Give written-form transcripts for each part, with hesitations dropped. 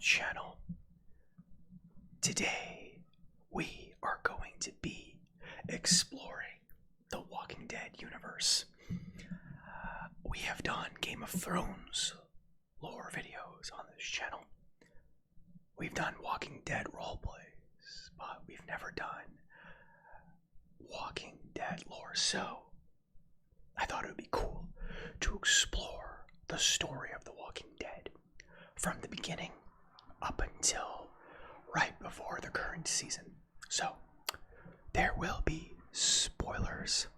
channel. Today, we are going to be exploring the Walking Dead universe. We have done Game of Thrones lore videos on this channel. We've done Walking Dead roleplays, but we've never done Walking Dead lore, so I thought it would be cool to explore the story of the Walking Dead from the beginning up until right before the current season. So there will be spoilers.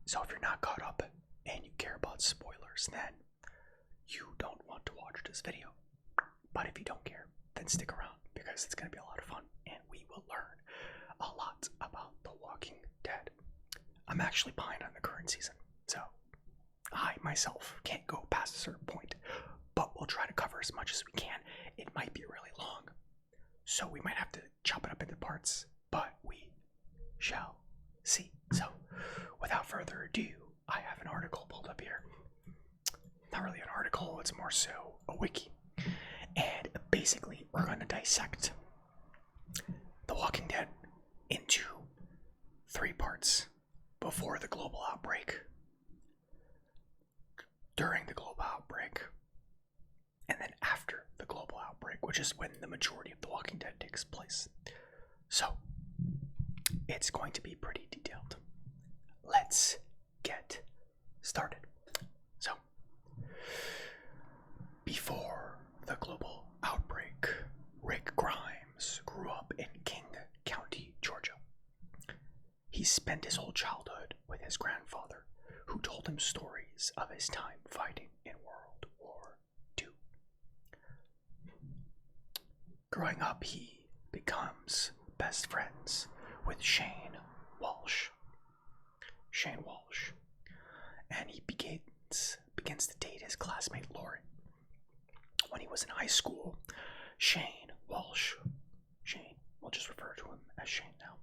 So if you're not caught up and you care about spoilers, then you don't want to watch this video. But if you don't care, then stick around because it's going to be a lot of fun and we will learn a lot about The Walking Dead. I'm actually behind on the current season, so I myself can't go past a certain point, but we'll try to cover as much as we can. It might be really long, so we might have to chop it up into parts, but we shall see. So without further ado, I have an article pulled up here. Not really an article, it's more so a wiki. And basically, we're going to dissect The Walking Dead into 3 parts: before the global outbreak, during the global outbreak, and then after the global outbreak, which is when the majority of The Walking Dead takes place. So, it's going to be pretty detailed. Let's get started. So, before the global outbreak, Rick Grimes grew up in King County, Georgia. He spent his whole childhood with his grandfather, who told him stories of his time fighting in World War II. Growing up, he becomes best friends with Shane Walsh, and he begins to date his classmate Lori. When he was in high school, Shane, we'll just refer to him as Shane now,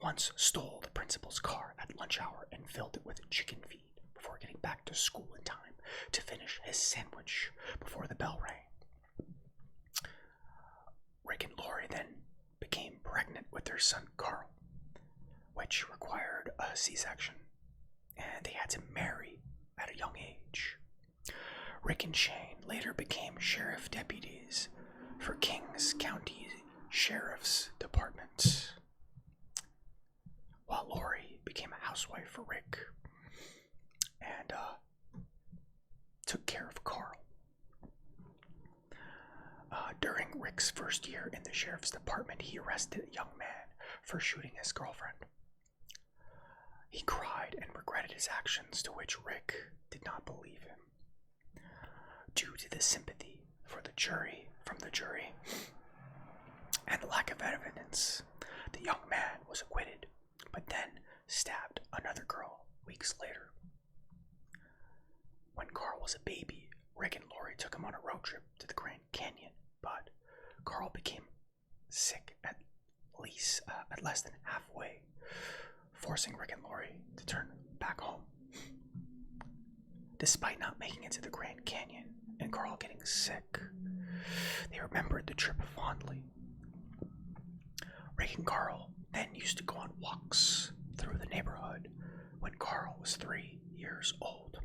once stole the principal's car at lunch hour and filled it with chicken feed before getting back to school in time to finish his sandwich before the bell rang. Rick and Lori then became pregnant with their son Carl, which required a C-section, and they had to marry at a young age. Rick and Shane later became sheriff deputies for Kings County Sheriff's Department, while Lori became a housewife for Rick and took care of Carl. During Rick's first year in the sheriff's department, he arrested a young man for shooting his girlfriend. He cried and regretted his actions, to which Rick did not believe him. Due to the sympathy from the jury and the lack of evidence, the young man was acquitted, but then stabbed another girl weeks later. When Carl was a baby, Rick and Lori took him on a road trip to the Grand Canyon, but Carl became sick at less than halfway, forcing Rick and Lori to turn back home. Despite not making it to the Grand Canyon and Carl getting sick, they remembered the trip fondly. Rick and Carl then used to go on walks through the neighborhood when Carl was 3 years old.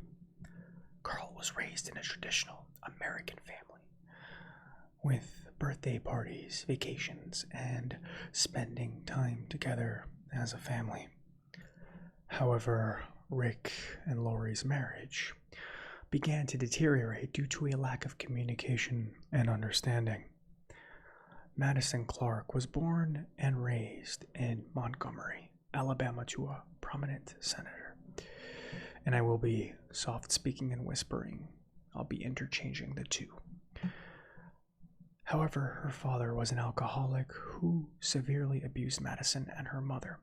Carl was raised in a traditional American family, with birthday parties, vacations, and spending time together as a family. However, Rick and Lori's marriage began to deteriorate due to a lack of communication and understanding. Madison Clark was born and raised in Montgomery, Alabama, to a prominent senator. And I will be soft speaking and whispering. I'll be interchanging the two. However, her father was an alcoholic who severely abused Madison and her mother.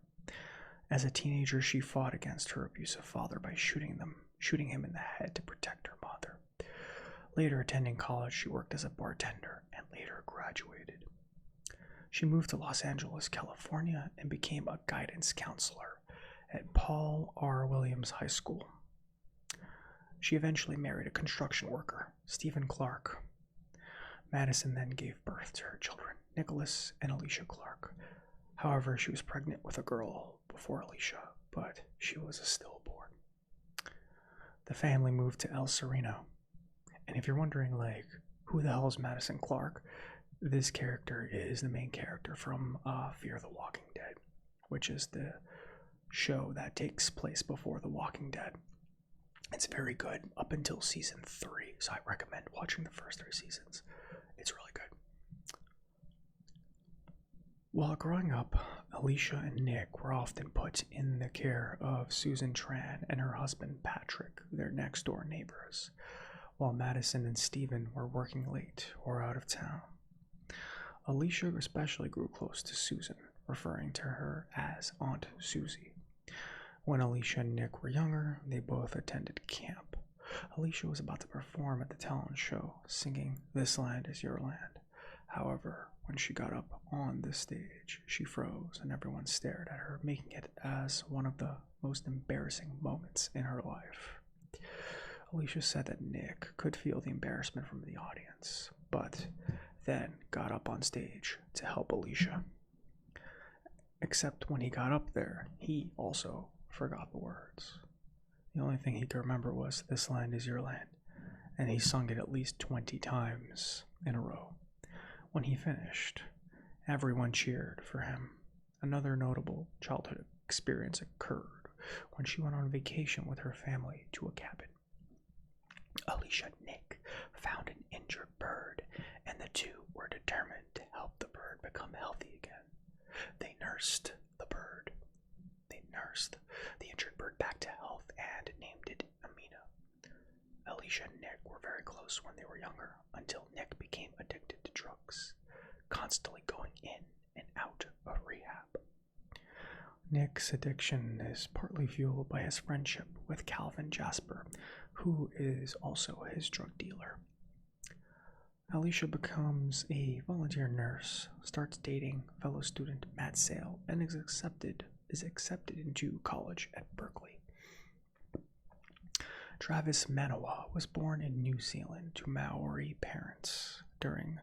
As a teenager, she fought against her abusive father by shooting him in the head to protect her mother. Later, attending college, she worked as a bartender and later graduated. She moved to Los Angeles, California, and became a guidance counselor at Paul R. Williams High School. She eventually married a construction worker, Stephen Clark. Madison then gave birth to her children, Nicholas and Alicia Clark. However, she was pregnant with a girl before Alicia, but she was a stillborn. The family moved to El Sereno. And if you're wondering, like, who the hell is Madison Clark? This character is the main character from Fear the Walking Dead, which is the show that takes place before The Walking Dead. It's very good up until season 3, so I recommend watching the first 3 seasons. It's really good. While growing up, Alicia and Nick were often put in the care of Susan Tran and her husband Patrick, their next door neighbors, while Madison and Stephen were working late or out of town. Alicia especially grew close to Susan, referring to her as Aunt Susie. When Alicia and Nick were younger, they both attended camp. Alicia was about to perform at the talent show, singing "This Land Is Your Land." However, when she got up on the stage, she froze and everyone stared at her, making it as one of the most embarrassing moments in her life. Alicia said that Nick could feel the embarrassment from the audience, but then got up on stage to help Alicia. Except when he got up there, he also forgot the words. The only thing he could remember was "This land is your land," and he sung it at least 20 times in a row. When he finished, everyone cheered for him. Another notable childhood experience occurred when she went on vacation with her family to a cabin. Alicia and Nick found an injured bird, and the two were determined to help the bird become healthy again. They nursed the bird. Nursed the injured bird back to health and named it Amina. Alicia and Nick were very close when they were younger, until Nick became addicted to drugs, constantly going in and out of rehab. Nick's addiction is partly fueled by his friendship with Calvin Jasper, who is also his drug dealer. Alicia becomes a volunteer nurse, starts dating fellow student Matt Sale, and is accepted into college at Berkeley. Travis Manawa was born in New Zealand to Maori parents. During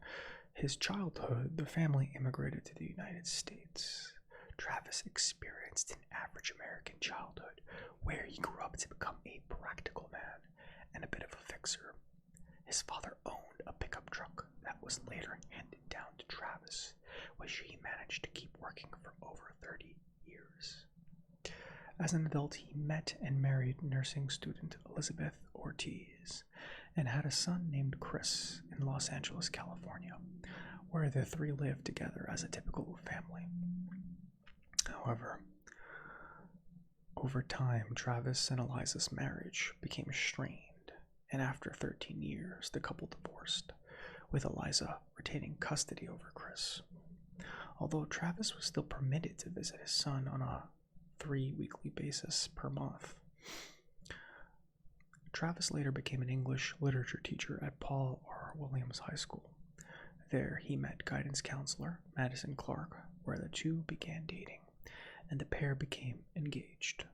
his childhood, the family immigrated to the United States. Travis experienced an average American childhood where he grew up to become a practical man and a bit of a fixer. His father owned a pickup truck that was later handed down to Travis, which he managed to keep working for over 30 years. As an adult, he met and married nursing student Elizabeth Ortiz and had a son named Chris in Los Angeles, California, where the three lived together as a typical family. However, over time, Travis and Eliza's marriage became strained, and after 13 years, the couple divorced, with Eliza retaining custody over Chris. Although Travis was still permitted to visit his son on a 3 weekly basis per month. Travis later became an English literature teacher at Paul R. Williams High School. There he met guidance counselor Madison Clark, where the two began dating, and the pair became engaged.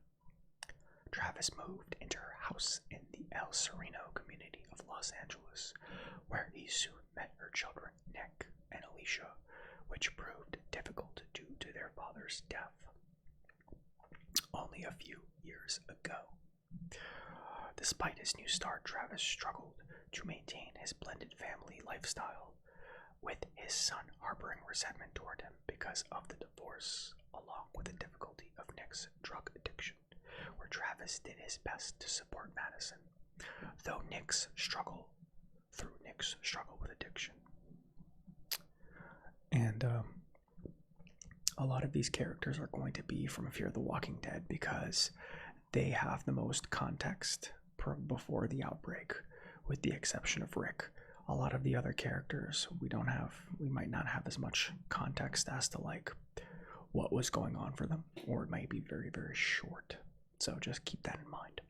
Travis moved into her house in the El Sereno community of Los Angeles, where he soon met her children, Nick and Alicia, which proved difficult due to their father's death only a few years ago. Despite his new start, Travis struggled to maintain his blended family lifestyle, with his son harboring resentment toward him because of the divorce, along with the difficulty of Nick's drug addiction, where Travis did his best to support Madison, through Nick's struggle with addiction. And a lot of these characters are going to be from Fear the Walking Dead because they have the most context before the outbreak, with the exception of Rick. A lot of the other characters we might not have as much context as to like what was going on for them, or it might be very, very short. So just keep that in mind.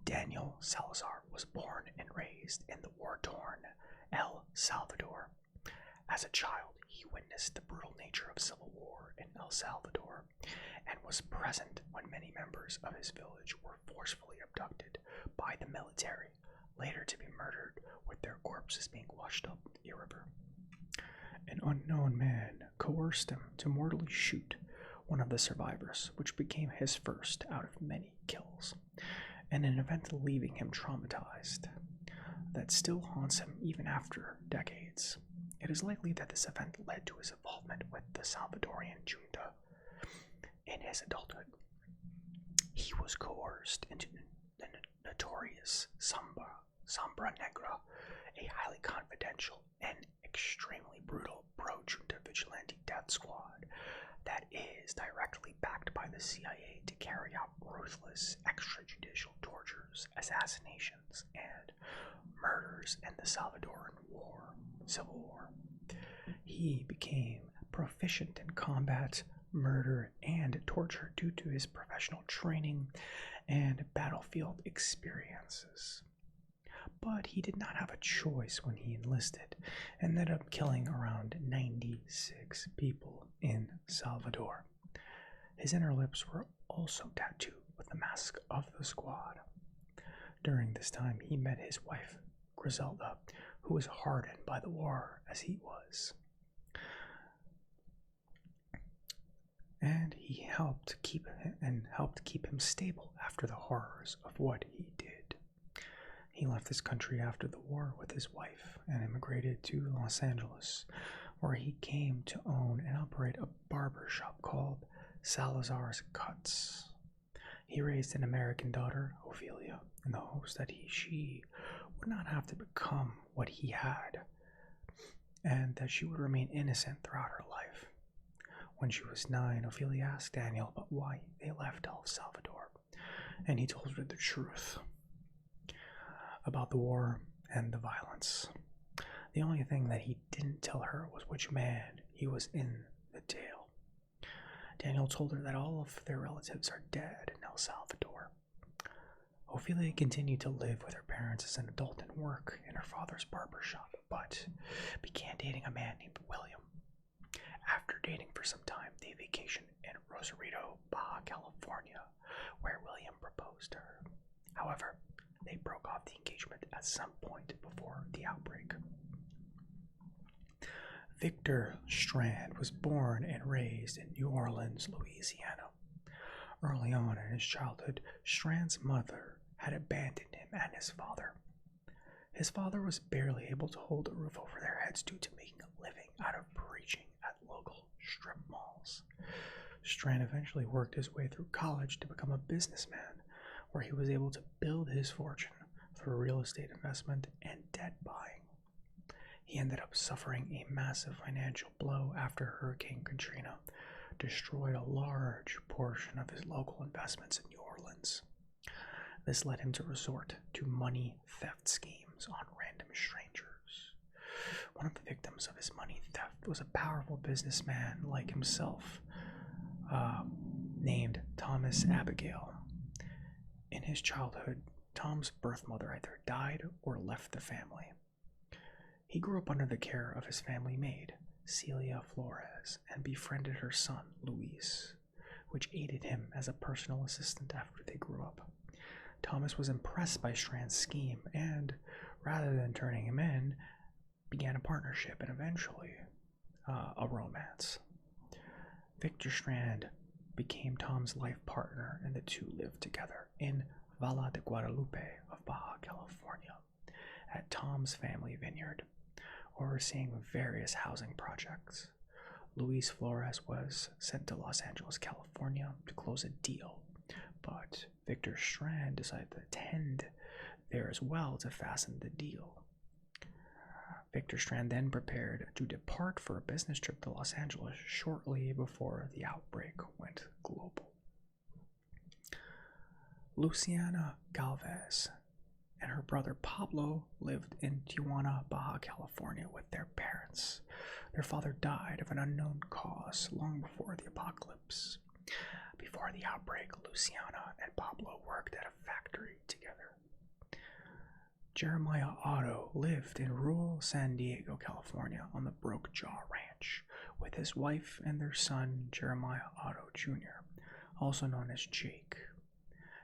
Daniel Salazar was born and raised in the war-torn El Salvador. As a child, he witnessed the brutal nature of civil war in El Salvador and was present when many members of his village were forcefully abducted by the military, later to be murdered with their corpses being washed up a river. An unknown man coerced him to mortally shoot one of the survivors, which became his first out of many kills, and an event leaving him traumatized that still haunts him even after decades. It is likely that this event led to his involvement with the Salvadorian junta in his adulthood. He was coerced into the notorious Sombra Negra, a highly confidential and extremely brutal pro-junta vigilante death squad that is directly backed by the CIA to carry out ruthless extrajudicial tortures, assassinations, and murders in the Salvadoran Civil War. He became proficient in combat, murder, and torture due to his professional training and battlefield experiences. But he did not have a choice when he enlisted and ended up killing around 96 people in Salvador. His inner lips were also tattooed with the mask of the squad. During this time, he met his wife, Griselda, who was hardened by the war as he was. And he helped keep him stable after the horrors of what he did. He left this country after the war with his wife and immigrated to Los Angeles, where he came to own and operate a barber shop called Salazar's Cuts. He raised an American daughter, Ophelia, in the hopes that she would not have to become what he had, and that she would remain innocent throughout her life. When she was 9, Ophelia asked Daniel about why they left El Salvador, and he told her the truth about the war and the violence. The only thing that he didn't tell her was which man he was in the tale. Daniel told her that all of their relatives are dead in El Salvador. Ophelia continued to live with her parents as an adult and work in her father's barber shop, but began dating a man named William. After dating for some time, they vacationed in Rosarito, Baja California, where William proposed to her. However, they broke off the engagement at some point before the outbreak. Victor Strand was born and raised in New Orleans, Louisiana. Early on in his childhood, Strand's mother had abandoned him and his father. His father was barely able to hold a roof over their heads due to making a living out of preaching at local strip malls. Strand eventually worked his way through college to become a businessman, where he was able to build his fortune through real estate investment and debt buying. He ended up suffering a massive financial blow after Hurricane Katrina destroyed a large portion of his local investments in New Orleans. This led him to resort to money theft schemes on random strangers. One of the victims of his money theft was a powerful businessman like himself, named Thomas Abigail. In his childhood, Tom's birth mother either died or left the family. He grew up under the care of his family maid, Celia Flores, and befriended her son, Luis, which aided him as a personal assistant after they grew up. Thomas was impressed by Strand's scheme and, rather than turning him in, began a partnership and eventually a romance. Victor Strand became Tom's life partner, and the two lived together in Valle de Guadalupe of Baja California at Tom's family vineyard, overseeing various housing projects. Luis Flores was sent to Los Angeles, California to close a deal, but Victor Strand decided to attend there as well to fasten the deal. Victor Strand then prepared to depart for a business trip to Los Angeles shortly before the outbreak went global. Luciana Galvez and her brother Pablo lived in Tijuana, Baja California with their parents. Their father died of an unknown cause long before the apocalypse. Before the outbreak, Luciana and Pablo worked at a factory together. Jeremiah Otto lived in rural San Diego, California on the Broke Jaw Ranch with his wife and their son, Jeremiah Otto Jr., also known as Jake.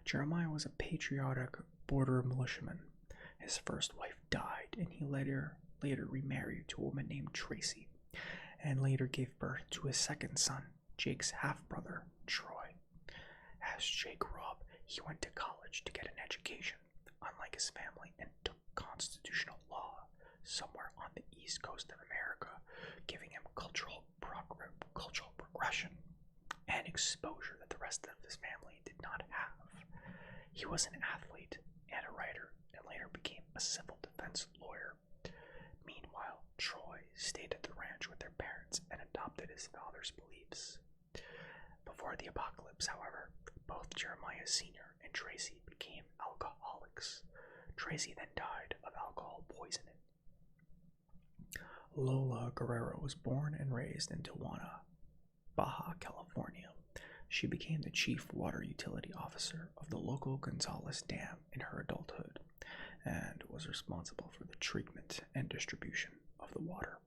Jeremiah was a patriotic border militiaman. His first wife died, and he later remarried to a woman named Tracy, and later gave birth to his second son, Jake's half-brother, Troy. As Jake grew up, he went to college to get an education, unlike his family, and took constitutional law somewhere on the east coast of America, giving him cultural progression and exposure that the rest of his family did not have. He was an athlete and a writer, and later became a civil defense lawyer. Meanwhile, Troy stayed at the ranch with their parents and adopted his father's beliefs. Before the apocalypse, however, both Jeremiah Sr. and Tracy became alcoholics. Tracy then died of alcohol poisoning. Lola Guerrero was born and raised in Tijuana, Baja California. She became the chief water utility officer of the local Gonzales Dam in her adulthood and was responsible for the treatment and distribution of the water.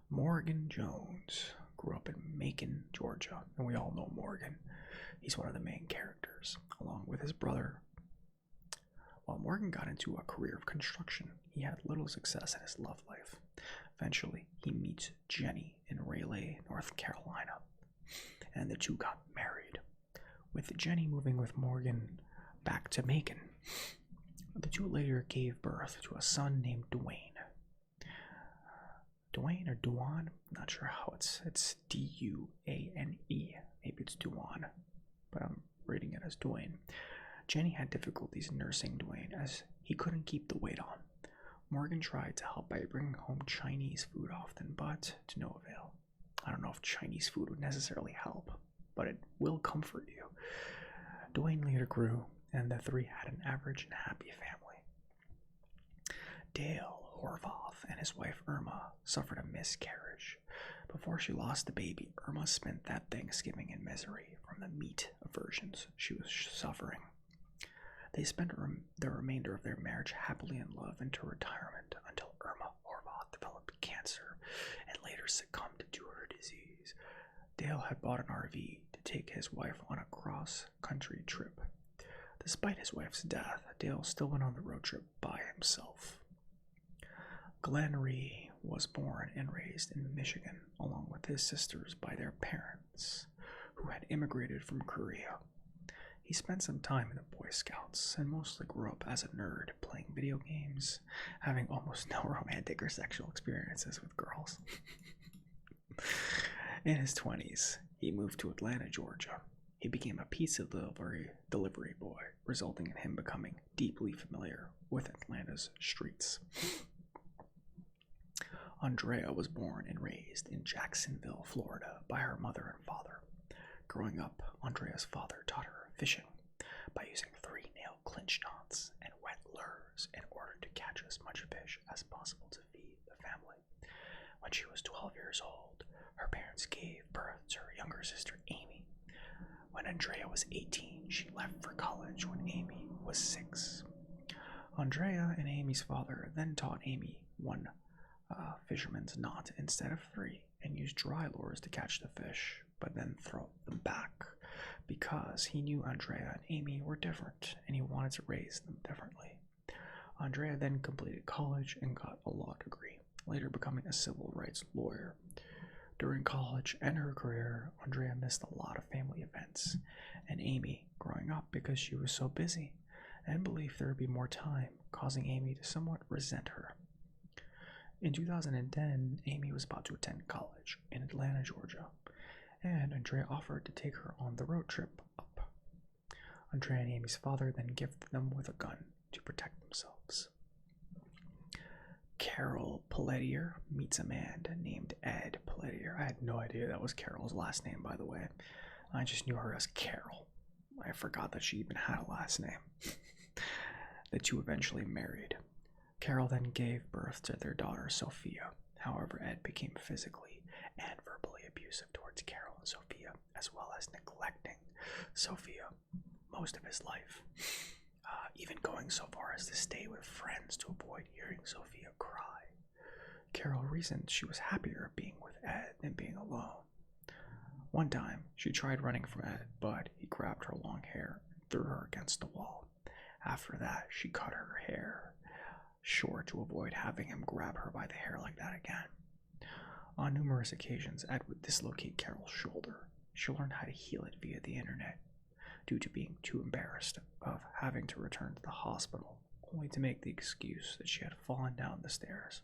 Morgan Jones grew up in Macon, Georgia, and we all know Morgan. He's one of the main characters, along with his brother. While Morgan got into a career of construction, he had little success in his love life. Eventually, he meets Jenny in Raleigh, North Carolina, and the two got married, with Jenny moving with Morgan back to Macon. The two later gave birth to a son named Dwayne. Dwayne or Duane? Not sure how it's D-U-A-N-E. Maybe it's Duane, but I'm reading it as Dwayne. Jenny had difficulties nursing Dwayne as he couldn't keep the weight on. Morgan tried to help by bringing home Chinese food often, but to no avail. I don't know if Chinese food would necessarily help, but it will comfort you. Dwayne later grew, and the three had an average and happy family. Dale Horvath and his wife Irma suffered a miscarriage. Before she lost the baby, Irma spent that Thanksgiving in misery from the meat aversions she was suffering. They spent the remainder of their marriage happily in love into retirement until Irma Horvath developed cancer and later succumbed to her disease. Dale had bought an RV to take his wife on a cross-country trip. Despite his wife's death, Dale still went on the road trip by himself. Glenn Rhee was born and raised in Michigan, along with his sisters by their parents, who had immigrated from Korea. He spent some time in the Boy Scouts and mostly grew up as a nerd, playing video games, having almost no romantic or sexual experiences with girls. In his 20s, he moved to Atlanta, Georgia. He became a pizza delivery boy, resulting in him becoming deeply familiar with Atlanta's streets. Andrea was born and raised in Jacksonville, Florida, by her mother and father. Growing up, Andrea's father taught her fishing by using 3 nail clinch knots and wet lures in order to catch as much fish as possible to feed the family. When she was 12 years old, her parents gave birth to her younger sister, Amy. When Andrea was 18, she left for college when Amy was 6. Andrea and Amy's father then taught Amy 1 fisherman's knot instead of 3 and used dry lures to catch the fish, but then throw them back because he knew Andrea and Amy were different and he wanted to raise them differently. Andrea then completed college and got a law degree, later becoming a civil rights lawyer. During college and her career, Andrea missed a lot of family events, and Amy growing up because she was so busy and believed there would be more time, causing Amy to somewhat resent her. In 2010, Amy was about to attend college in Atlanta, Georgia, and Andrea offered to take her on the road trip up. Andrea and Amy's father then gifted them with a gun to protect themselves. Carol Pelletier meets a man named Ed Pelletier. I had no idea that was Carol's last name, by the way. I just knew her as Carol. I forgot that she even had a last name. The two eventually married. Carol then gave birth to their daughter, Sophia. However, Ed became physically and verbally abusive towards Carol and Sophia, as well as neglecting Sophia most of his life. even going so far as to stay with friends to avoid hearing Sophia cry. Carol reasoned she was happier being with Ed than being alone. One time, she tried running from Ed, but he grabbed her long hair and threw her against the wall. After that, she cut her hair short to avoid having him grab her by the hair like that again. On numerous occasions, Ed would dislocate Carol's shoulder. She learned how to heal it via the internet, due to being too embarrassed of having to return to the hospital, only to make the excuse that she had fallen down the stairs.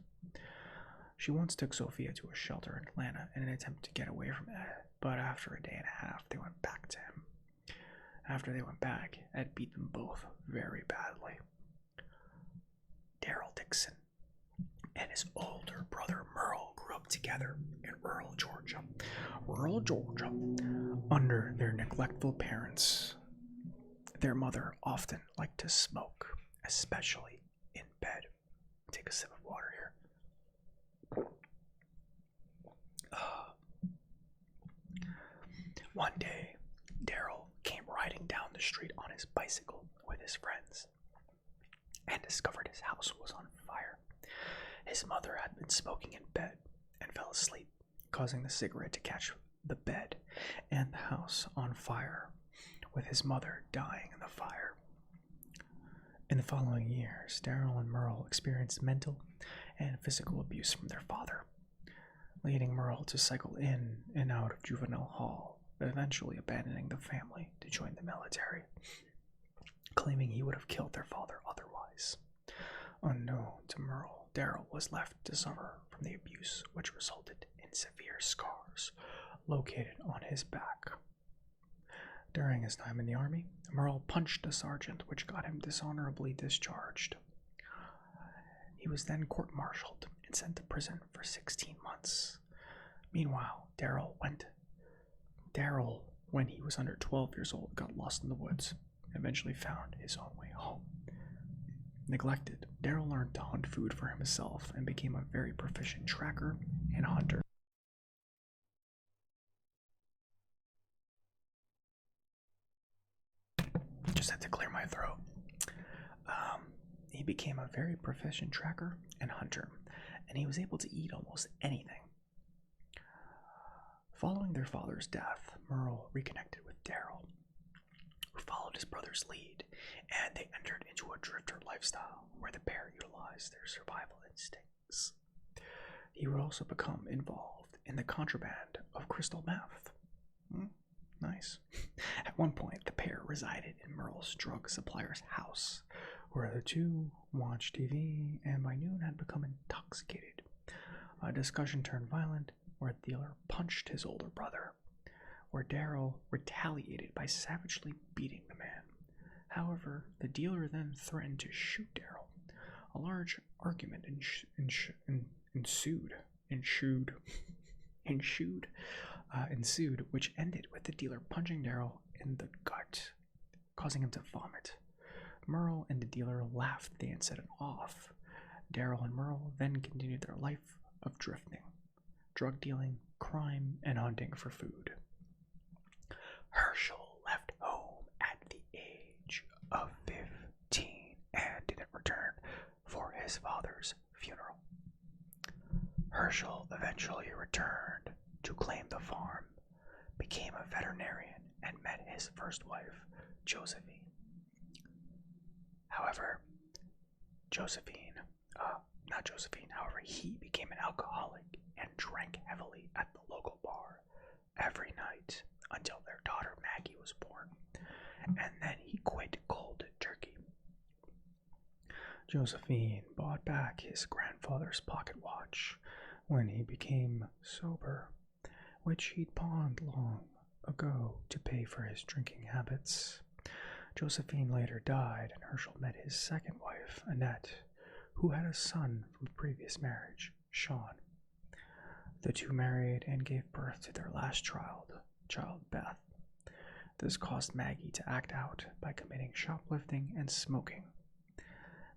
She once took Sophia to a shelter in Atlanta in an attempt to get away from Ed, but after a day and a half, they went back to him. After they went back, Ed beat them both very badly. Daryl Dixon and his older brother Merle grew up together in rural Georgia. Under their neglectful parents. Their mother often liked to smoke, especially in bed. Take a sip of water here. One day, Daryl came riding down the street on his bicycle with his friends and discovered his house was on fire. His mother had been smoking in bed and fell asleep, causing the cigarette to catch the bed and the house on fire, with his mother dying in the fire. In the following years, Daryl and Merle experienced mental and physical abuse from their father, leading Merle to cycle in and out of juvenile hall, eventually abandoning the family to join the military, claiming he would have killed their father otherwise. Unknown to Merle, Daryl was left to suffer from the abuse, which resulted in severe scars located on his back. During his time in the army, Merle punched a sergeant, which got him dishonorably discharged. He was then court-martialed and sent to prison for 16 months. Meanwhile, Daryl, when he was under 12 years old, got lost in the woods and eventually found his own way home. Neglected, Daryl learned to hunt food for himself and became a very proficient tracker and hunter. Just had to clear my throat. He became a very proficient tracker and hunter, and he was able to eat almost anything. Following their father's death, Merle reconnected with Daryl, who followed his brother's lead, and they entered into a drifter lifestyle where the pair utilized their survival instincts. He would also become involved in the contraband of crystal meth. Nice. At one point, the pair resided in Merle's drug supplier's house, where the two watched TV and by noon had become intoxicated. A discussion turned violent, where the dealer punched his older brother, where Daryl retaliated by savagely beating the man. However, the dealer then threatened to shoot Daryl. A large argument ensued, which ended with the dealer punching Daryl in the gut, causing him to vomit. Merle and the dealer laughed the incident off. Daryl and Merle then continued their life of drifting, drug dealing, crime, and hunting for food. Herschel left home at the age of 15 and didn't return for his father's funeral. Herschel eventually returned to claim the farm, became a veterinarian, and met his first wife, Josephine. However, he became an alcoholic and drank heavily at the local bar every night until their daughter Maggie was born, and then he quit cold turkey. Josephine bought back his grandfather's pocket watch when he became sober, which he'd pawned long ago to pay for his drinking habits. Josephine later died, and Herschel met his second wife, Annette, who had a son from a previous marriage, Sean. The two married and gave birth to their last child, Beth. This caused Maggie to act out by committing shoplifting and smoking.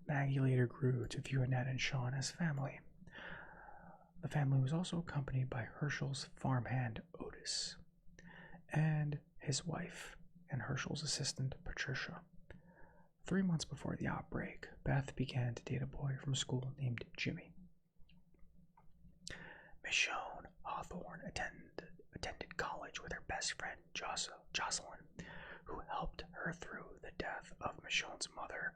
Maggie later grew to view Annette and Sean as family. The family was also accompanied by Herschel's farmhand, Otis, and his wife, and Herschel's assistant, Patricia. 3 months before the outbreak, Beth began to date a boy from school named Jimmy. Michonne Hawthorne attended college with her best friend Jocelyn, who helped her through the death of Michonne's mother,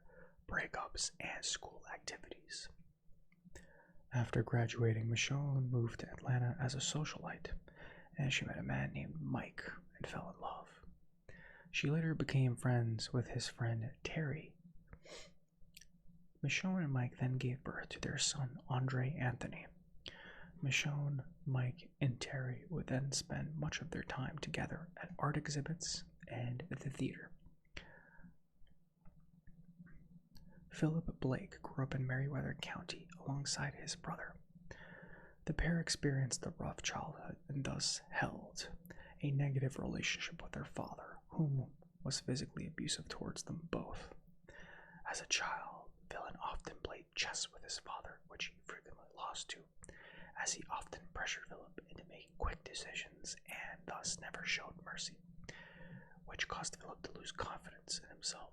breakups, and school activities. After graduating, Michonne moved to Atlanta as a socialite, and she met a man named Mike and fell in love. She later became friends with his friend Terry. Michonne and Mike then gave birth to their son Andre Anthony. Michonne, Mike, and Terry would then spend much of their time together at art exhibits and the theater. Philip Blake grew up in Meriwether County alongside his brother. The pair experienced a rough childhood and thus held a negative relationship with their father, whom was physically abusive towards them both. As a child, Philip often played chess with his father, which he frequently lost to, as he often pressured Philip into making quick decisions and thus never showed mercy, which caused Philip to lose confidence in himself.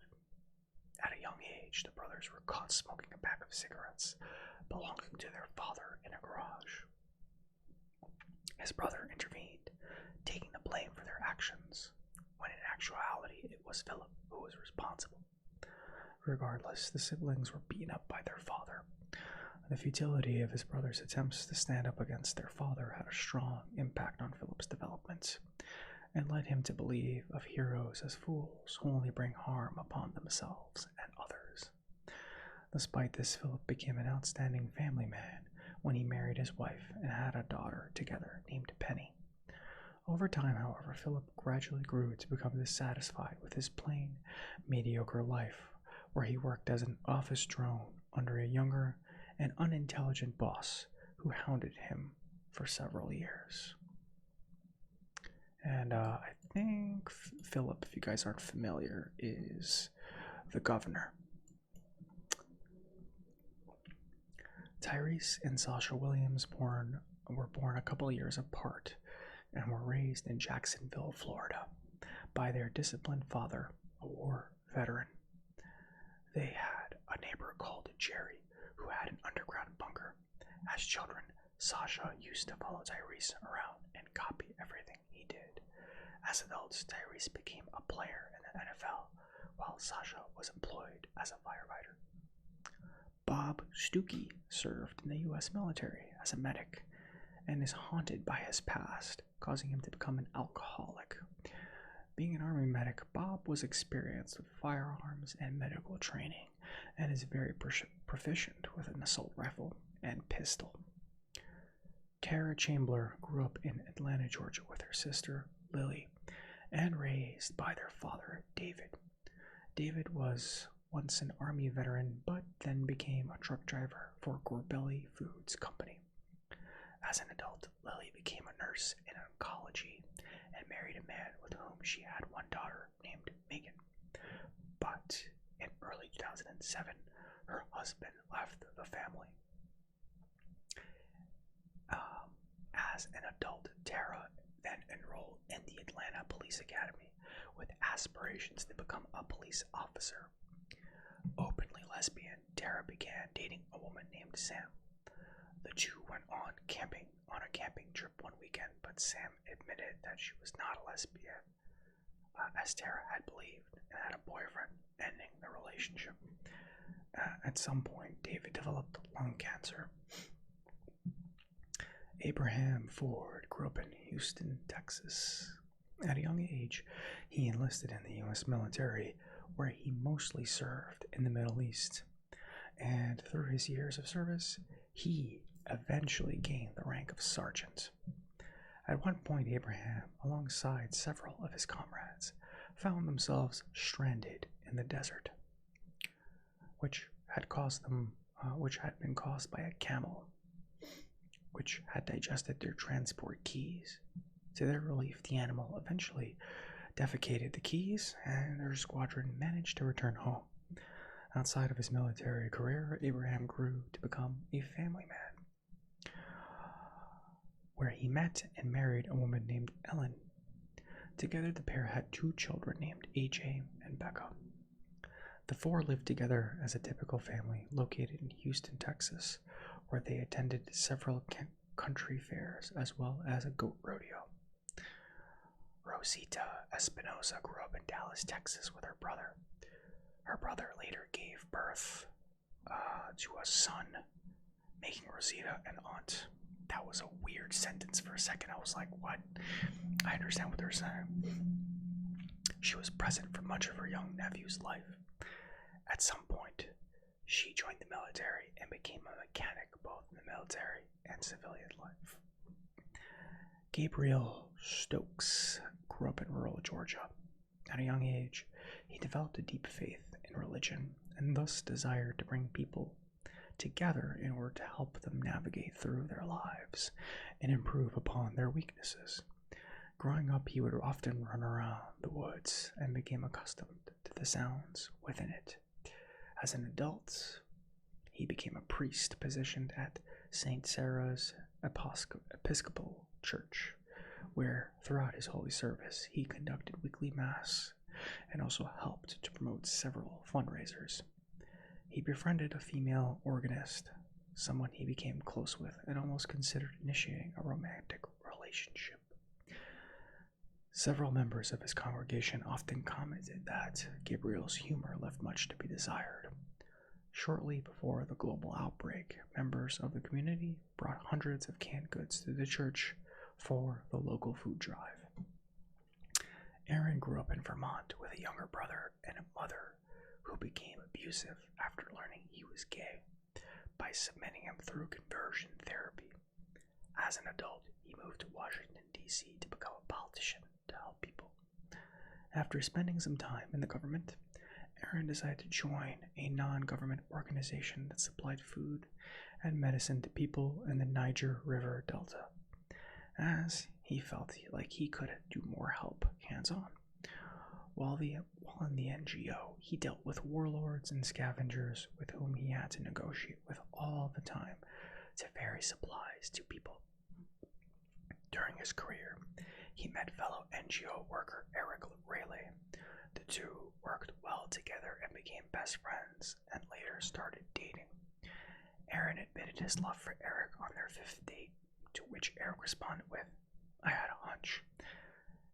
At a young age, the brothers were caught smoking a pack of cigarettes belonging to their father in a garage. His brother intervened, taking the blame for their actions, when in actuality it was Philip who was responsible. Regardless, the siblings were beaten up by their father. The futility of his brother's attempts to stand up against their father had a strong impact on Philip's development, and led him to believe of heroes as fools who only bring harm upon themselves and others. Despite this, Philip became an outstanding family man when he married his wife and had a daughter together named Penny. Over time, however, Philip gradually grew to become dissatisfied with his plain, mediocre life, where he worked as an office drone under a younger and unintelligent boss who hounded him for several years. And I think Philip, if you guys aren't familiar, is the governor. Tyrese and Sasha Williamsborn were born a couple years apart and were raised in Jacksonville, Florida, by their disciplined father, a war veteran. They had a neighbor called Jerry, who had an underground bunker. As children, Sasha used to follow Tyrese around and copy everything he did. As adults, Tyrese became a player in the NFL, while Sasha was employed as a firefighter. Bob Stuckey served in the U.S. military as a medic and is haunted by his past, causing him to become an alcoholic. Being an Army medic, Bob was experienced with firearms and medical training and is very proficient with an assault rifle and pistol. Kara Chambler grew up in Atlanta, Georgia with her sister, Lily, and raised by their father, David. David was once an Army veteran, but then became a truck driver for Gorbelly Foods Company. As an adult, Lily became a nurse in oncology and married a man with whom she had one daughter named Megan. But in early 2007, her husband left the family. As an adult, Tara then enrolled in the Atlanta Police Academy with aspirations to become a police officer. Openly lesbian, Tara began dating a woman named Sam. The two went on a camping trip one weekend, but Sam admitted that she was not a lesbian, as Tara had believed, and had a boyfriend, ending the relationship. At some point, David developed lung cancer. Abraham Ford grew up in Houston, Texas. At a young age, he enlisted in the U.S. military, where he mostly served in the Middle East. And through his years of service, he eventually gained the rank of sergeant. At one point, Abraham, alongside several of his comrades, found themselves stranded in the desert, which had been caused by a camel, which had digested their transport keys. To their relief, the animal eventually defecated the keys, and their squadron managed to return home. Outside of his military career, Abraham grew to become a family man, where he met and married a woman named Ellen. Together, the pair had 2 children named AJ and Becca. The four lived together as a typical family located in Houston, Texas, where they attended several country fairs as well as a goat rodeo. Rosita Espinosa grew up in Dallas, Texas with her brother. Her brother later gave birth to a son, making Rosita an aunt. That was a weird sentence for a second. I was like, what? I understand what they're saying. She was present for much of her young nephew's life. At some point, she joined the military and became a mechanic both in the military and civilian life. Gabriel Stokes grew up in rural Georgia. At a young age, he developed a deep faith in religion and thus desired to bring people together in order to help them navigate through their lives and improve upon their weaknesses. Growing up, he would often run around the woods and became accustomed to the sounds within it. As an adult, he became a priest positioned at St. Sarah's Episcopal Church, where throughout his holy service he conducted weekly mass and also helped to promote several fundraisers. He befriended a female organist, someone he became close with and almost considered initiating a romantic relationship. Several members of his congregation often commented that Gabriel's humor left much to be desired. Shortly before the global outbreak, members of the community brought hundreds of canned goods to the church for the local food drive. Aaron grew up in Vermont with a younger brother and a mother who became abusive after learning he was gay by submitting him through conversion therapy. As an adult, he moved to Washington, D.C. to become a politician to help people. After spending some time in the government, Aaron decided to join a non-government organization that supplied food and medicine to people in the Niger River Delta, as he felt like he could do more help hands-on. While in the NGO, he dealt with warlords and scavengers with whom he had to negotiate with all the time to ferry supplies to people. During his career, he met fellow NGO worker Eric Rayleigh. The two worked well together and became best friends and later started dating. Aaron admitted his love for Eric on their 5th date, to which Eric responded with, "I had a hunch."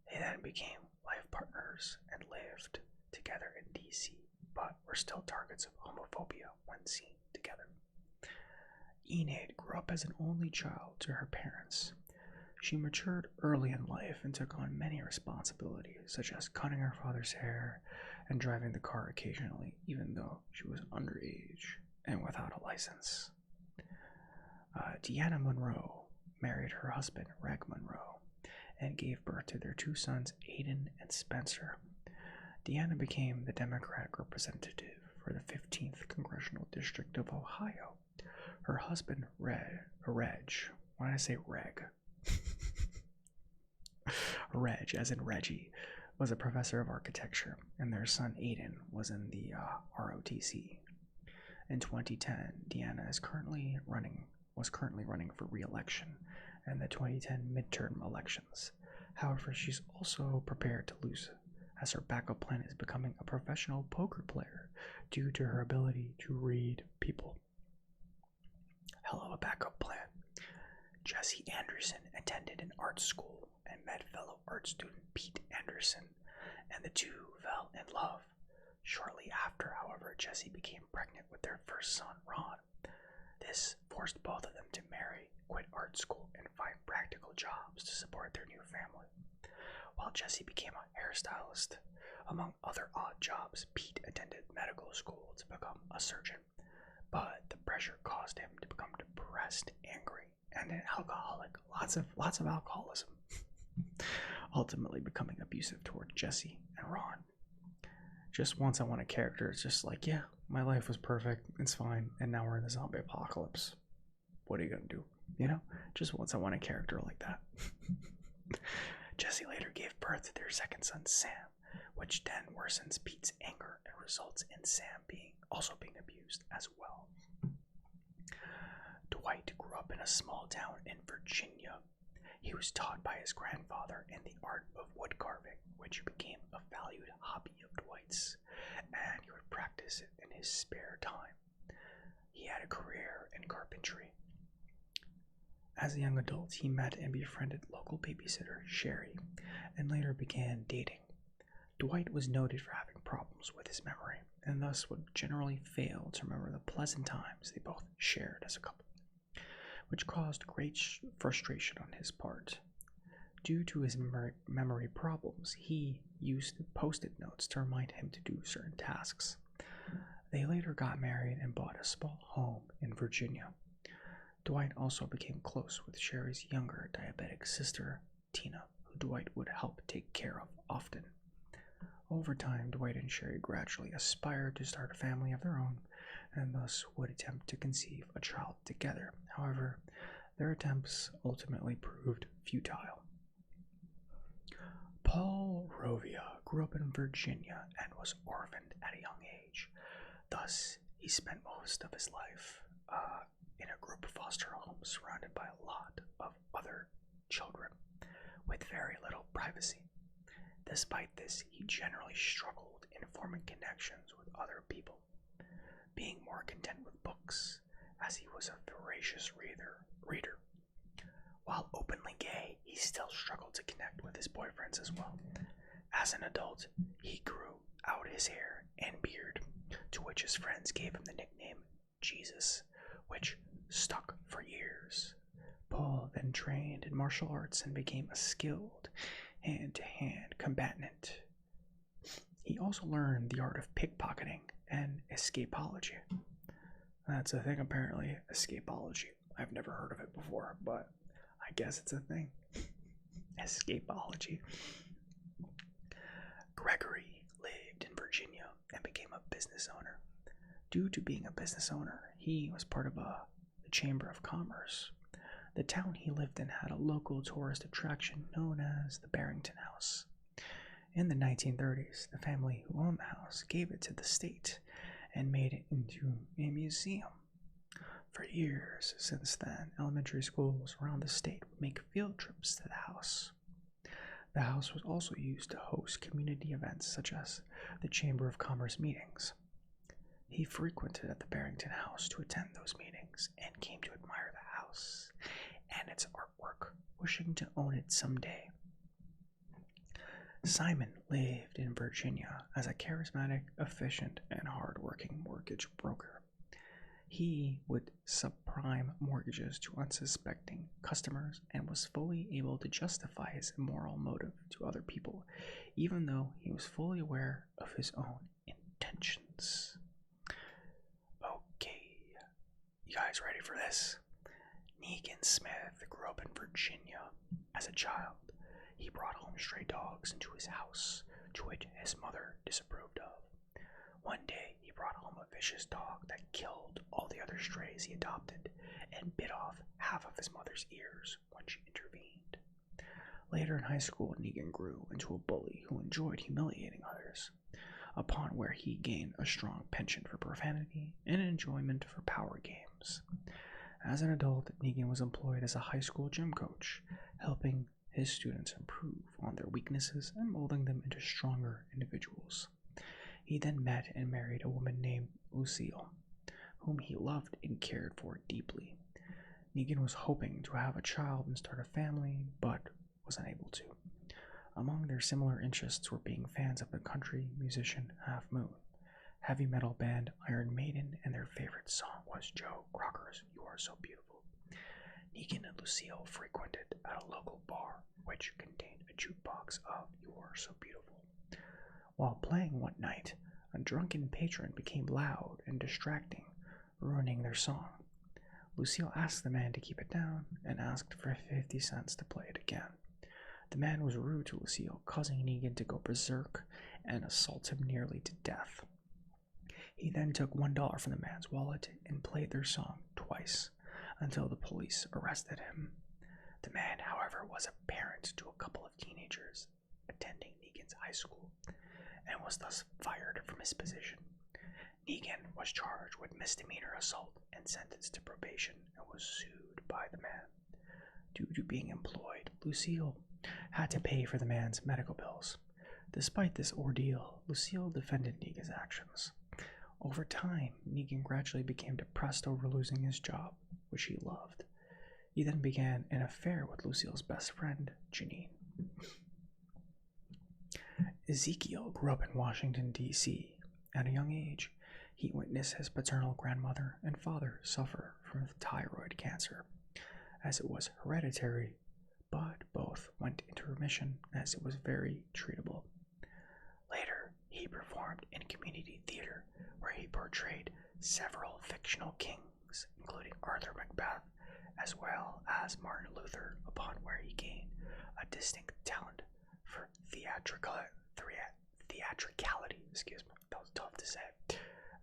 They then became life partners and lived together in DC, but were still targets of homophobia when seen together. Enid grew up as an only child to her parents. She matured early in life and took on many responsibilities, such as cutting her father's hair and driving the car occasionally, even though she was underage and without a license. Deanna Monroe married her husband, Reg Monroe, and gave birth to their 2 sons, Aiden and Spencer. Deanna became the Democratic representative for the 15th Congressional District of Ohio. Her husband, Reg, why did I say Reg? Reg, as in Reggie, was a professor of architecture, and their son Aiden was in the ROTC. In 2010, Deanna was currently running for re-election in the 2010 midterm elections. However, she's also prepared to lose, as her backup plan is becoming a professional poker player due to her ability to read people. Hell of a backup plan. Jesse Anderson attended an art school and met fellow art student Pete Anderson, and the two fell in love. Shortly after, however, Jesse became pregnant with their first son, Ron. This forced both of them to marry, quit art school, and find practical jobs to support their new family. While Jesse became a hairstylist, among other odd jobs, Pete attended medical school to become a surgeon, but the pressure caused him to become depressed, angry, and an alcoholic. Lots of alcoholism. Ultimately becoming abusive toward Jesse and Ron. Just once I want a character, it's just like, yeah, my life was perfect, it's fine, and now we're in the zombie apocalypse. What are you gonna do? You know? Just once I want a character like that. Jesse later gave birth to their second son, Sam, which then worsens Pete's anger and results in Sam being abused as well. Dwight grew up in a small town in Virginia. He was taught by his grandfather in the art of wood carving, which became a valued hobby of Dwight's, and he would practice practice it in his spare time. He had a career in carpentry. As a young adult, he met and befriended local babysitter Sherry and later began dating. Dwight was noted for having problems with his memory and thus would generally fail to remember the pleasant times they both shared as a couple, which caused great frustration on his part. Due to his memory problems, he used post-it notes to remind him to do certain tasks. They later got married and bought a small home in Virginia. Dwight also became close with Sherry's younger diabetic sister, Tina, who Dwight would help take care of often. Over time, Dwight and Sherry gradually aspired to start a family of their own and thus would attempt to conceive a child together. However, their attempts ultimately proved futile. Paul Rovia grew up in Virginia and was orphaned at a young age. Thus, he spent most of his life in a group foster home surrounded by a lot of other children with very little privacy. Despite this, he generally struggled in forming connections with other people, being more content with books, as he was a voracious reader. While openly gay, he still struggled to connect with his boyfriends as well. As an adult, he grew out his hair and beard, to which his friends gave him the nickname Jesus, which stuck for years. Paul then trained in martial arts and became a skilled hand-to-hand combatant. He also learned the art of pickpocketing and escapology. That's a thing, apparently, escapology. I've never heard of it before, but I guess it's a thing. Escapology. Gregory lived in Virginia and became a business owner. Due to being a business owner, he was part of the Chamber of Commerce. The town he lived in had a local tourist attraction known as the Barrington House. In the 1930s, the family who owned the house gave it to the state and made it into a museum. For years since then, elementary schools around the state would make field trips to the house. The house was also used to host community events such as the Chamber of Commerce meetings. He frequented at the Barrington House to attend those meetings and came to admire the house and its artwork, wishing to own it someday. Simon lived in Virginia as a charismatic, efficient, and hard-working mortgage broker. He would subprime mortgages to unsuspecting customers and was fully able to justify his immoral motive to other people, even though he was fully aware of his own intentions. Okay, you guys ready for this? Negan Smith grew up in Virginia. As a child, he brought home stray dogs into his house, to which his mother disapproved of. One day, he brought home a vicious dog that killed all the other strays he adopted and bit off half of his mother's ears when she intervened. Later in high school, Negan grew into a bully who enjoyed humiliating others, upon where he gained a strong penchant for profanity and an enjoyment for power games. As an adult, Negan was employed as a high school gym coach, helping his students improve on their weaknesses and molding them into stronger individuals. He then met and married a woman named Lucille, whom he loved and cared for deeply. Negan was hoping to have a child and start a family, but was unable to. Among their similar interests were being fans of the country musician Half Moon, heavy metal band Iron Maiden, and their favorite song was Joe Crocker's You Are So Beautiful. Negan and Lucille frequented at a local bar, which contained a jukebox of You Are So Beautiful. While playing one night, a drunken patron became loud and distracting, ruining their song. Lucille asked the man to keep it down and asked for 50 cents to play it again. The man was rude to Lucille, causing Negan to go berserk and assault him nearly to death. He then took $1 from the man's wallet and played their song twice until the police arrested him. The man, however, was a parent to a couple of teenagers attending Negan's high school and was thus fired from his position. Negan was charged with misdemeanor assault and sentenced to probation and was sued by the man. Due to being employed, Lucille had to pay for the man's medical bills. Despite this ordeal, Lucille defended Negan's actions. Over time, Negan gradually became depressed over losing his job, which he loved. He then began an affair with Lucille's best friend, Janine. Ezekiel grew up in Washington, D.C. At a young age, he witnessed his paternal grandmother and father suffer from thyroid cancer, as it was hereditary, but both went into remission as it was very treatable. Later, he performed in community theater, where he portrayed several fictional kings, including Arthur Macbeth, as well as Martin Luther, upon where he gained a distinct talent for theatricality. That was tough to say.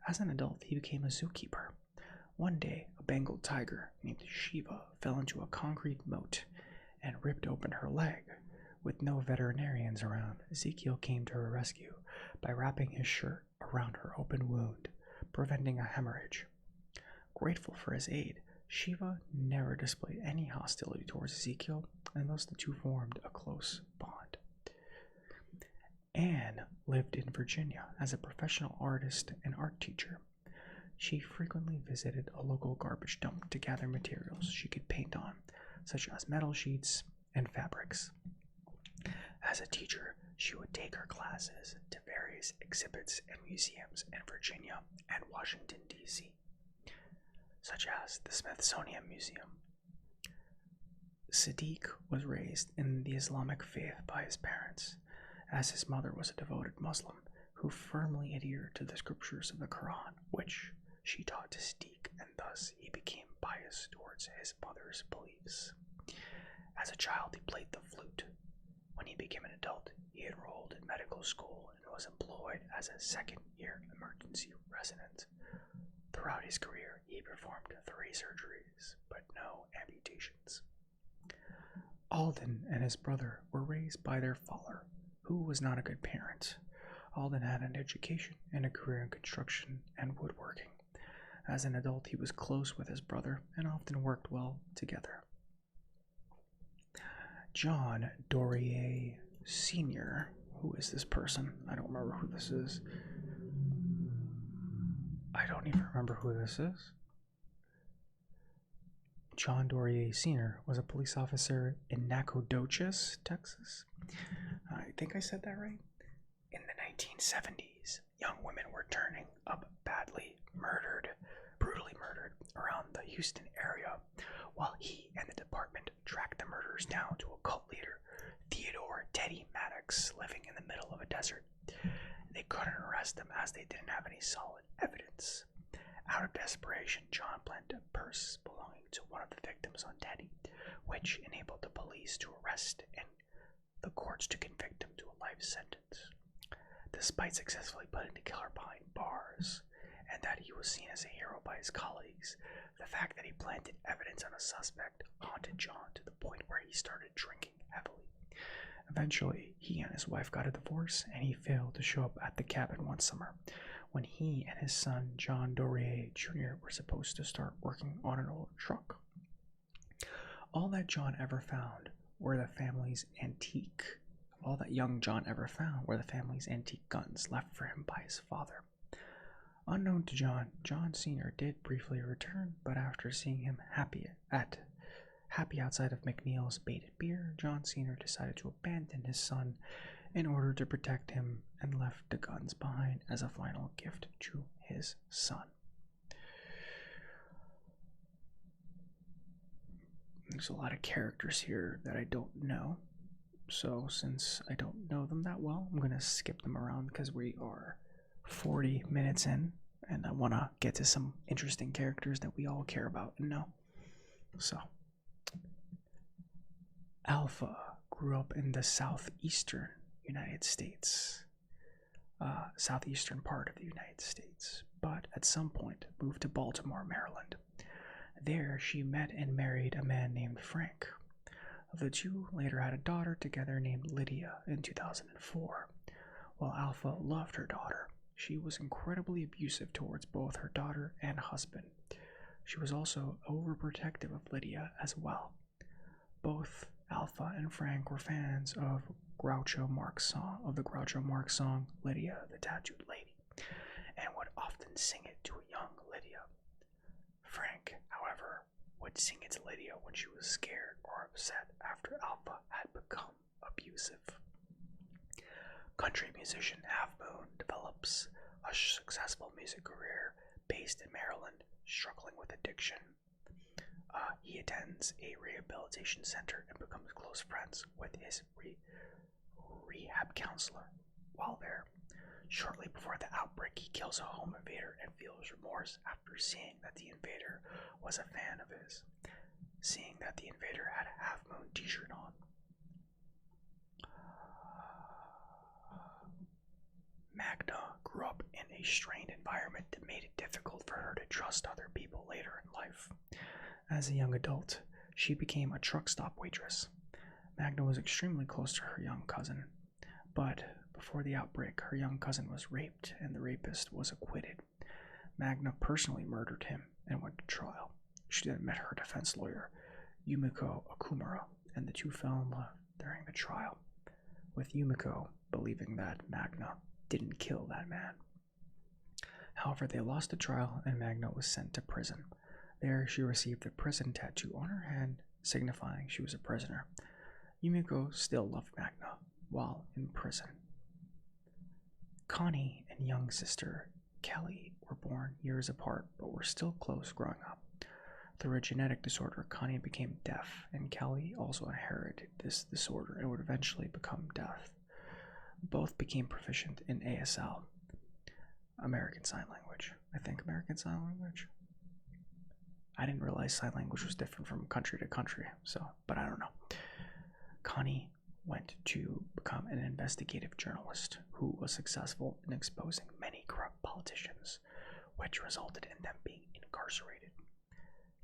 As an adult, he became a zookeeper. One day, a Bengal tiger named Shiva fell into a concrete moat and ripped open her leg. With no veterinarians around, Ezekiel came to her rescue by wrapping his shirt around her open wound, preventing a hemorrhage. Grateful for his aid, Shiva never displayed any hostility towards Ezekiel, and thus the two formed a close bond. Anne lived in Virginia as a professional artist and art teacher. She frequently visited a local garbage dump to gather materials she could paint on, such as metal sheets and fabrics. As a teacher, she would take her classes to various exhibits and museums in Virginia and Washington, D.C., such as the Smithsonian Museum. Sadiq was raised in the Islamic faith by his parents, as his mother was a devoted Muslim who firmly adhered to the scriptures of the Quran, which she taught to Sadiq, and thus he became biased towards his mother's beliefs. As a child, he played the flute. When he became an adult, he enrolled in medical school and was employed as a second-year emergency resident. Throughout his career, he performed 3 surgeries, but no amputations. Alden and his brother were raised by their father, who was not a good parent. Alden had an education and a career in construction and woodworking. As an adult, he was close with his brother and often worked well together. John Dorie Sr. Who is this person? I don't remember who this is. I don't even remember who this is. John Dorie Sr. was a police officer in Nacogdoches, Texas. I think I said that right. In the 1970s, young women were turning up badly, brutally murdered around the Houston area, while he and the department tracked the murderers down to a cult leader, Theodore Teddy Maddox, living in the middle of a desert. They couldn't arrest him as they didn't have any solid evidence. Out of desperation, John planted a purse belonging to one of the victims on Teddy, which enabled the police to arrest and the courts to convict him to a life sentence. Despite successfully putting the killer behind bars, and that he was seen as a hero by his colleagues, the fact that he planted evidence on a suspect haunted John to the point where he started drinking heavily. Eventually, he and his wife got a divorce, and he failed to show up at the cabin one summer when he and his son, John Dorie Jr., were supposed to start working on an old truck. All that John ever found were the family's antique. All that young John ever found were the family's antique guns left for him by his father. Unknown to John, John Sr. did briefly return, but after seeing him happy outside of McNeil's Baited Beer, John Sr. decided to abandon his son in order to protect him and left the guns behind as a final gift to his son. There's a lot of characters here that I don't know, so since I don't know them that well, I'm going to skip them around because we are 40 minutes in, and I want to get to some interesting characters that we all care about and know. So, Alpha grew up in the southeastern United States, southeastern part of the United States, but at some point moved to Baltimore, Maryland. There, she met and married a man named Frank. The two later had a daughter together named Lydia in 2004. While Alpha loved her daughter, she was incredibly abusive towards both her daughter and husband. She was also overprotective of Lydia as well. Both Alpha and Frank were fans of the Groucho Marx song, Lydia, the Tattooed Lady, and would often sing it to a young Lydia. Frank, however, would sing it to Lydia when she was scared or upset after Alpha had become abusive. Country musician Half Moon develops a successful music career based in Maryland, struggling with addiction. He attends a rehabilitation center and becomes close friends with his rehab counselor. While there, shortly before the outbreak, he kills a home invader and feels remorse after seeing that the invader was a fan of his, seeing that the invader had a Half Moon t-shirt on. Magna grew up in a strained environment that made it difficult for her to trust other people later in life. As a young adult, she became a truck stop waitress. Magna was extremely close to her young cousin, but before the outbreak, her young cousin was raped and the rapist was acquitted. Magna personally murdered him and went to trial. She then met her defense lawyer, Yumiko Okumura, and the two fell in love during the trial, with Yumiko believing that Magna didn't kill that man. However, they lost the trial and Magna was sent to prison. There, she received a prison tattoo on her hand, signifying she was a prisoner. Yumiko still loved Magna while in prison. Connie and young sister Kelly were born years apart, but were still close growing up. Through a genetic disorder, Connie became deaf, and Kelly also inherited this disorder and would eventually become deaf. Both became proficient in ASL, American Sign Language. I think American Sign Language. I didn't realize sign language was different from country to country, but I don't know. Connie went to become an investigative journalist who was successful in exposing many corrupt politicians, which resulted in them being incarcerated.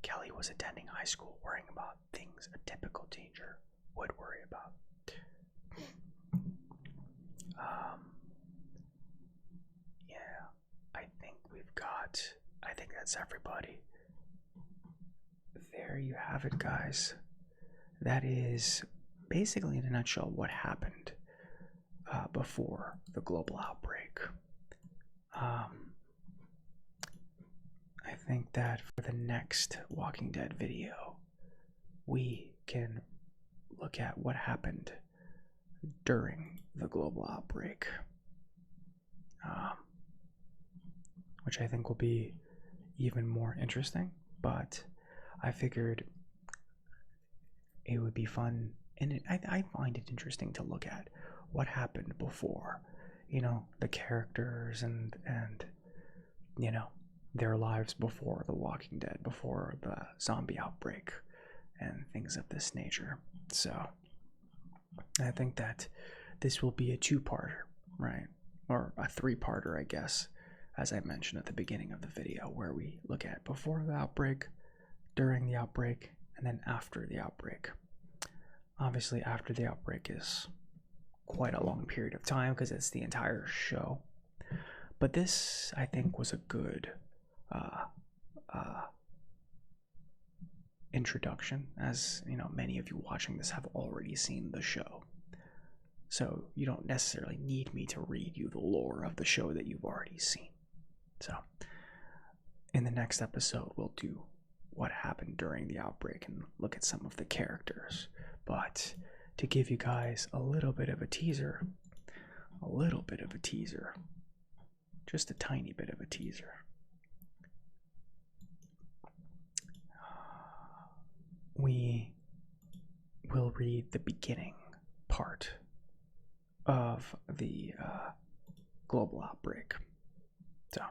Kelly was attending high school worrying about things a typical teenager would worry about. I think that's everybody. There you have it, guys. That is basically, in a nutshell, what happened before the global outbreak. I think that for the next Walking Dead video, we can look at what happened during the global outbreak, which I think will be even more interesting, but I figured it would be fun, and I find it interesting to look at what happened before, the characters and their lives before the Walking Dead, before the zombie outbreak, and things of this nature. So I think that this will be a two-parter, right? Or a three-parter, I guess, as I mentioned at the beginning of the video, where we look at before the outbreak, during the outbreak, and then after the outbreak. Obviously, after the outbreak is quite a long period of time because it's the entire show. But this, I think, was a good introduction, as many of you watching this have already seen the show. So you don't necessarily need me to read you the lore of the show that you've already seen. So in the next episode, we'll do what happened during the outbreak and look at some of the characters. But to give you guys a little bit of a teaser, just a tiny bit of a teaser, we will read the beginning part of the global outbreak. So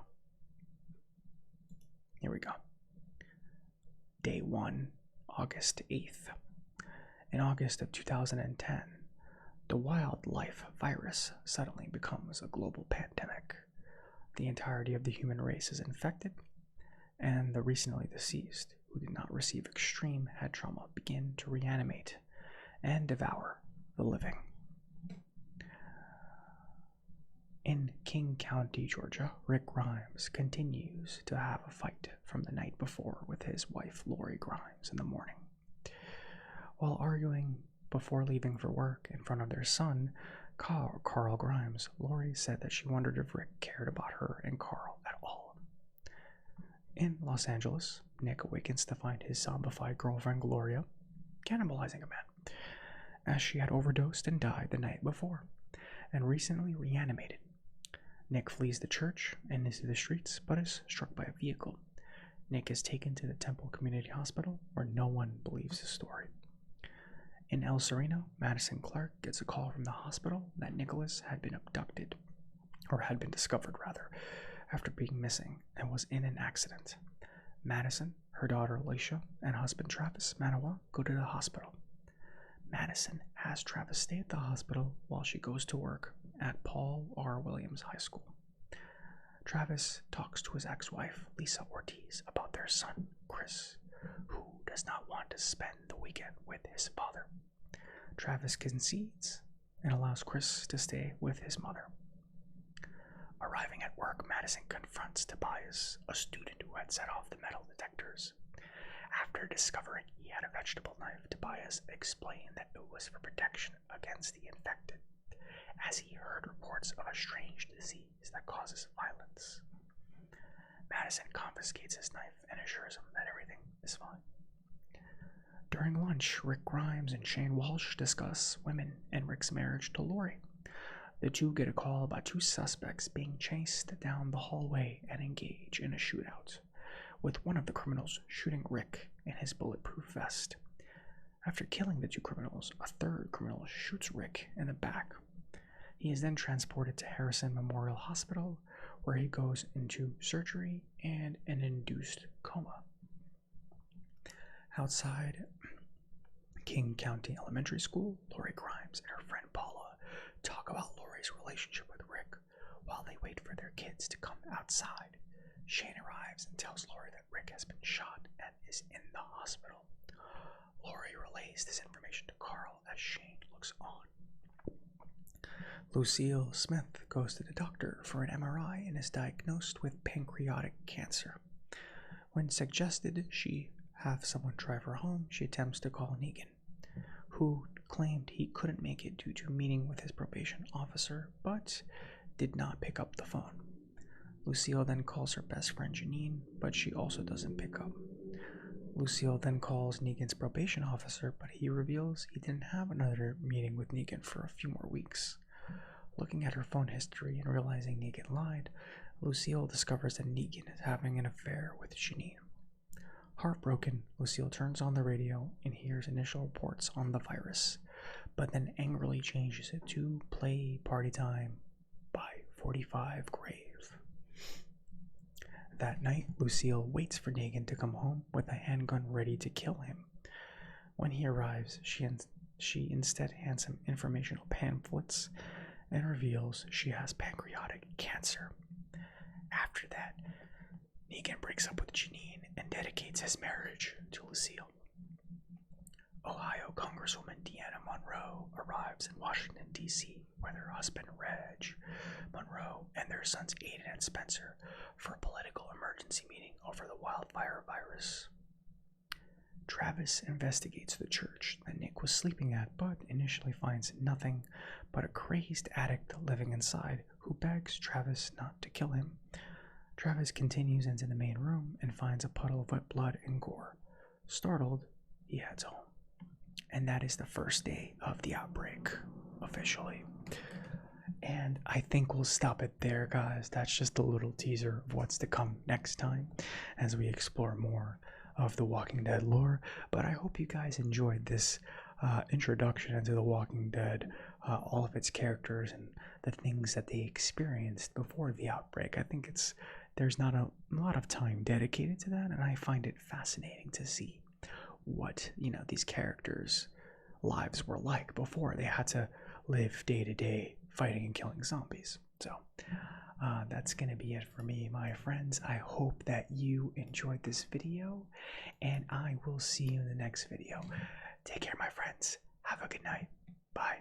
here we go. Day 1, August 8th. In August of 2010, the wildlife virus suddenly becomes a global pandemic. The entirety of the human race is infected, and the recently deceased, who did not receive extreme head trauma, begin to reanimate and devour the living. In King County, Georgia, Rick Grimes continues to have a fight from the night before with his wife, Lori Grimes, in the morning. While arguing before leaving for work in front of their son, Carl Grimes, Lori said that she wondered if Rick cared about her and Carl at all. In Los Angeles, Nick awakens to find his zombified girlfriend Gloria cannibalizing a man, as she had overdosed and died the night before, and recently reanimated. Nick flees the church and into the streets, but is struck by a vehicle. Nick is taken to the Temple Community Hospital, where no one believes his story. In El Sereno, Madison Clark gets a call from the hospital that Nicholas had been abducted, or had been discovered, rather, after being missing and was in an accident. Madison, her daughter Alicia, and husband Travis Manawa go to the hospital. Madison has Travis stay at the hospital while she goes to work at Paul R. Williams High School. Travis talks to his ex-wife, Lisa Ortiz, about their son, Chris, who does not want to spend the weekend with his father. Travis concedes and allows Chris to stay with his mother. Arriving at work, Madison confronts Tobias, a student who had set off the metal detectors. After discovering he had a vegetable knife, Tobias explained that it was for protection against the infected, as he heard reports of a strange disease that causes violence. Madison confiscates his knife and assures him that everything is fine. During lunch, Rick Grimes and Shane Walsh discuss women and Rick's marriage to Lori. The two get a call about two suspects being chased down the hallway and engage in a shootout, with one of the criminals shooting Rick in his bulletproof vest. After killing the two criminals, a third criminal shoots Rick in the back. He is then transported to Harrison Memorial Hospital, where he goes into surgery and an induced coma. Outside King County Elementary School, Lori Grimes and her friend Paula talk about Lori's relationship with Rick while they wait for their kids to come outside. Shane arrives and tells Lori that Rick has been shot and is in the hospital. Lori relays this information to Carl as Shane looks on. Lucille Smith goes to the doctor for an MRI and is diagnosed with pancreatic cancer. When suggested she have someone drive her home, she attempts to call Negan, who claimed he couldn't make it due to a meeting with his probation officer, but did not pick up the phone. Lucille then calls her best friend Janine, but she also doesn't pick up. Lucille then calls Negan's probation officer, but he reveals he didn't have another meeting with Negan for a few more weeks. Looking at her phone history and realizing Negan lied, Lucille discovers that Negan is having an affair with Janine. Heartbroken, Lucille turns on the radio and hears initial reports on the virus, but then angrily changes it to Play Party Time by 45 Grave. That night, Lucille waits for Negan to come home with a handgun ready to kill him. When he arrives, she instead hands him informational pamphlets and reveals she has pancreatic cancer. After that, Negan breaks up with Janine and dedicates his marriage to Lucille. Ohio Congresswoman Deanna Monroe arrives in Washington, D.C. with her husband Reg Monroe and their sons Aiden and Spencer for a political emergency meeting over the wildfire virus. Travis investigates the church that Nick was sleeping at, but initially finds nothing but a crazed addict living inside who begs Travis not to kill him. Travis continues into the main room and finds a puddle of wet blood and gore. Startled, he heads home. And that is the first day of the outbreak, officially. And I think we'll stop it there, guys. That's just a little teaser of what's to come next time as we explore more of the Walking Dead lore. But I hope you guys enjoyed this introduction into the Walking Dead, all of its characters and the things that they experienced before the outbreak. I think there's not a lot of time dedicated to that, and I find it fascinating to see what these characters' lives were like before they had to live day to day fighting and killing zombies. So that's gonna be it for me, my friends. I hope that you enjoyed this video, and I will see you in the next video. Take care, my friends. Have a good night. Bye.